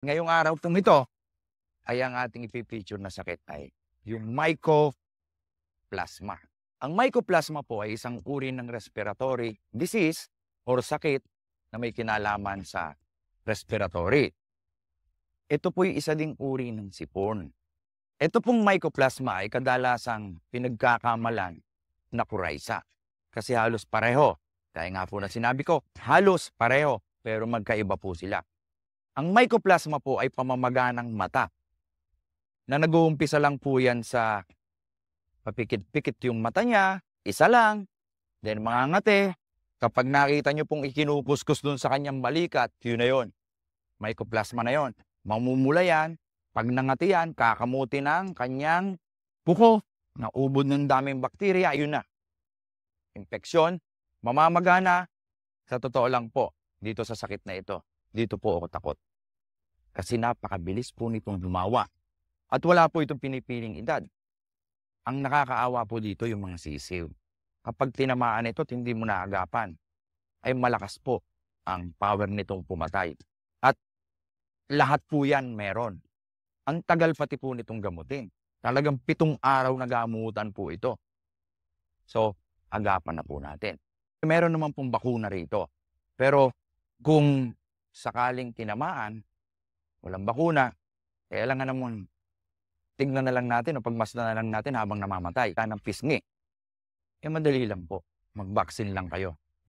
Ngayong araw pong ito ay ang ating ipi-feature na sakit ay yung mycoplasma. Ang mycoplasma po ay isang uri ng respiratory disease or sakit na may kinalaman sa respiratory. Ito po'y isa ding uri ng sipon. Ito pong mycoplasma ay kadalasang pinagkakamalan na coryza. Kasi halos pareho. Kaya nga po na sinabi ko, halos pareho pero magkaiba po sila. Ang mycoplasma po ay pamamaga ng mata na nag-uumpisa lang po yan sa papikit-pikit yung mata niya, isa lang, then mangangati. Kapag nakita nyo pong ikinukuskus dun sa kanyang balikat, yun na yun. Mycoplasma na yun. Mamumula yan. Pag nangati yan, kakamuti ng kanyang buko. Naubod ng daming bakterya, yun na. Infeksyon, mamamaga na. Sa totoo lang po, dito sa sakit na ito, dito po ako takot. Kasi napakabilis po nitong lumawa. At wala po itong pinipiling edad. Ang nakakaawa po dito yung mga sisiw. Kapag tinamaan ito at hindi mo naagapan, ay malakas po ang power nitong pumatay. At lahat po yan meron. Ang tagal pati po nitong gamutin. Talagang 7 araw na gamutan po ito. So, agapan na po natin. Meron naman pong bakuna rito. Pero kung sakaling tinamaan, walang bakuna, kailangan naman tingnan na lang natin o pagmasdan na lang natin habang namamatay. Ng pisngi. Madali lang po. Mag-vaccine lang kayo.